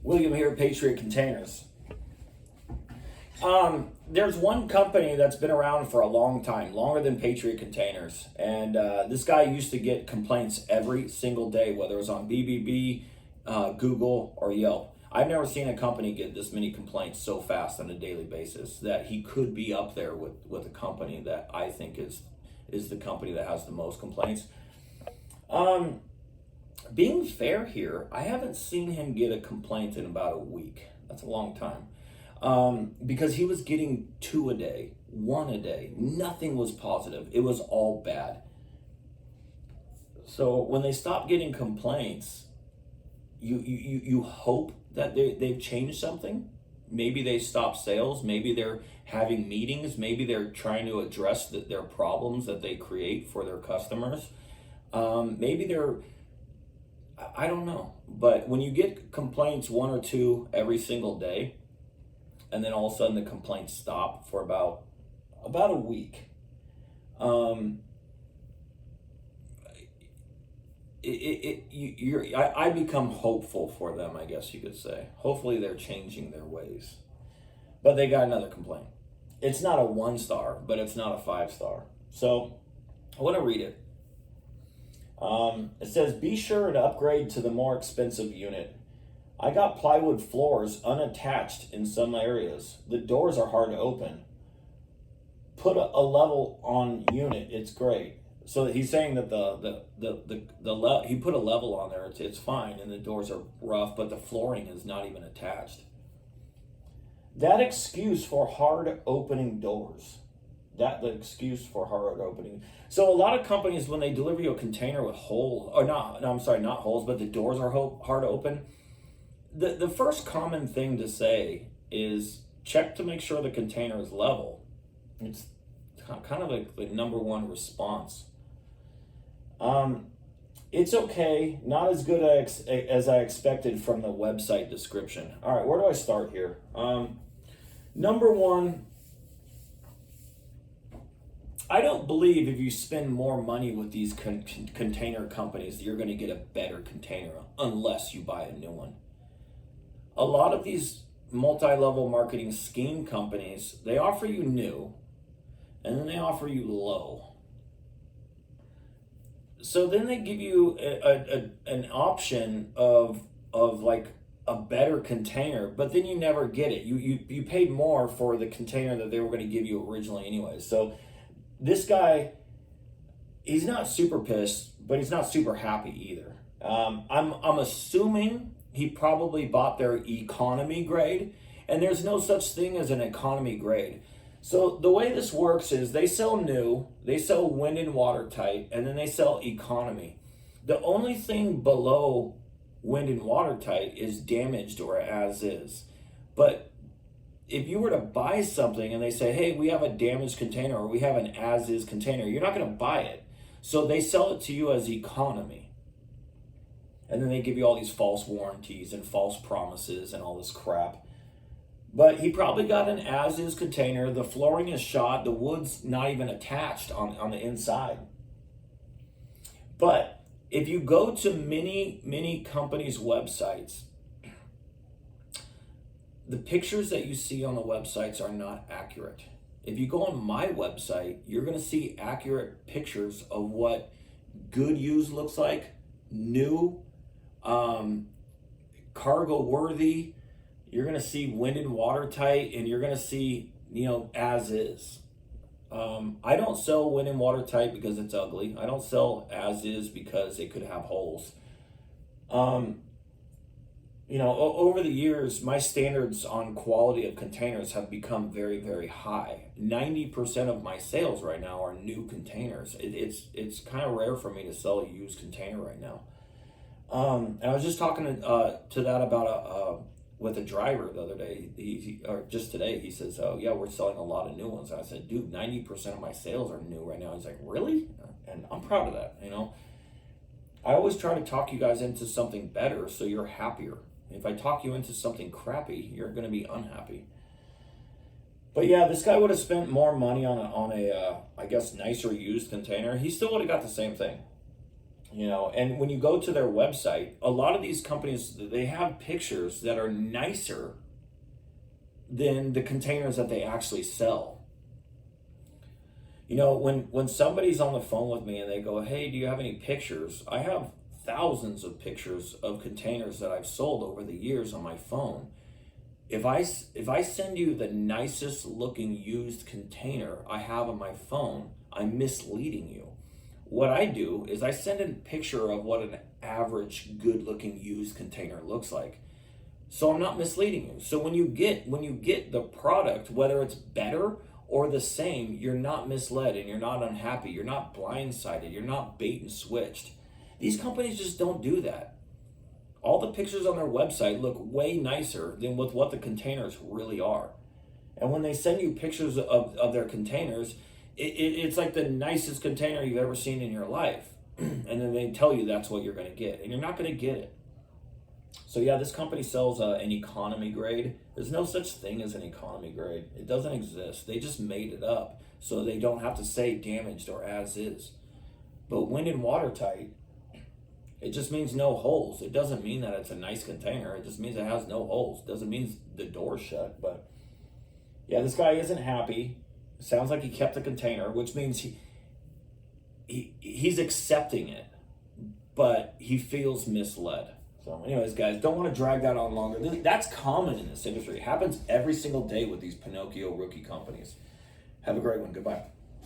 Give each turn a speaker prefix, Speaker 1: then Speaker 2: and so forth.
Speaker 1: William here at Patriot Containers. There's one company that's been around for a long time, longer than Patriot Containers. And this guy used to get complaints every single day, whether it was on BBB, Google, or Yelp. I've never seen a company get this many complaints so fast on a daily basis that he could be up there with a company that I think is the company that has the most complaints. Being fair here, I haven't seen him get a complaint in about a week. That's a long time. Because he was getting 2 a day, 1 a day. Nothing was positive. It was all bad. So when they stop getting complaints, you hope that they've changed something. Maybe they stopped sales. Maybe they're having meetings. Maybe they're trying to address their problems that they create for their customers. Maybe they're, I don't know. But when you get complaints 1 or 2 every single day, and then all of a sudden the complaints stop for about a week, I become hopeful for them, I guess you could say. Hopefully they're changing their ways. But they got another complaint. It's not a 1-star, but it's not a 5-star. So I want to read it. It says, be sure to upgrade to the more expensive unit. I got plywood floors unattached in some areas. The doors are hard to open. Put a level on unit. It's great. So he's saying that he put a level on there. It's fine, and the doors are rough, but the flooring is not even attached. That excuse for hard opening doors. The excuse for hard opening. So a lot of companies, when they deliver you a container with holes, or not holes, but the doors are hard to open. The first common thing to say is check to make sure the container is level. It's kind of like the number one response. It's okay, not as good as I expected from the website description. All right, where do I start here? Number one, I don't believe if you spend more money with these container companies that you're going to get a better container unless you buy a new one. A lot of these multi-level marketing scheme companies, they offer you new, and then they offer you low. So then they give you an option of like a better container, but then you never get it. You paid more for the container that they were going to give you originally anyway. So this guy, he's not super pissed, but he's not super happy either. I'm assuming he probably bought their economy grade, and there's no such thing as an economy grade. So the way this works is they sell new, they sell wind and watertight, and then they sell economy. The only thing below wind and watertight is damaged or as is. But if you were to buy something and they say, hey, we have a damaged container or we have an as is container, you're not going to buy it. So they sell it to you as economy. And then they give you all these false warranties and false promises and all this crap. But he probably got an as-is container. The flooring is shot. The wood's not even attached on the inside. But if you go to many companies' websites, the pictures that you see on the websites are not accurate. If you go on my website, you're going to see accurate pictures of what good used looks like, new, cargo worthy. You're going to see wind and watertight, and you're going to see, as is. I don't sell wind and watertight because it's ugly. I don't sell as is because it could have holes. Over the years, my standards on quality of containers have become very, very high. 90% of my sales right now are new containers. It's kind of rare for me to sell a used container right now. And I was just talking to that about with a driver the other day, or just today. He says, oh yeah, we're selling a lot of new ones. And I said, dude, 90% of my sales are new right now. He's like, really? And I'm proud of that. I always try to talk you guys into something better so you're happier. If I talk you into something crappy, you're going to be unhappy. But yeah, this guy would have spent more money on a I guess, nicer used container. He still would have got the same thing. And when you go to their website, a lot of these companies, they have pictures that are nicer than the containers that they actually sell. When somebody's on the phone with me and they go, "Hey, do you have any pictures?" I have thousands of pictures of containers that I've sold over the years on my phone. If I send you the nicest looking used container I have on my phone, I'm misleading you. What I do is I send a picture of what an average good looking used container looks like. So I'm not misleading you. So when you get the product, whether it's better or the same, you're not misled and you're not unhappy. You're not blindsided. You're not bait and switched. These companies just don't do that. All the pictures on their website look way nicer than with what the containers really are. And when they send you pictures of their containers, it's like the nicest container you've ever seen in your life. And then they tell you that's what you're going to get. And you're not going to get it. So yeah, this company sells an economy grade. There's no such thing as an economy grade. It doesn't exist. They just made it up so they don't have to say damaged or as is. But wind and watertight, it just means no holes. It doesn't mean that it's a nice container. It just means it has no holes. It doesn't mean the door's shut. But yeah, this guy isn't happy. It sounds like he kept the container, which means he's accepting it, but he feels misled. So anyways, guys, don't want to drag that on longer. That's common in this industry. It happens every single day with these Pinocchio rookie companies. Have a great one. Goodbye.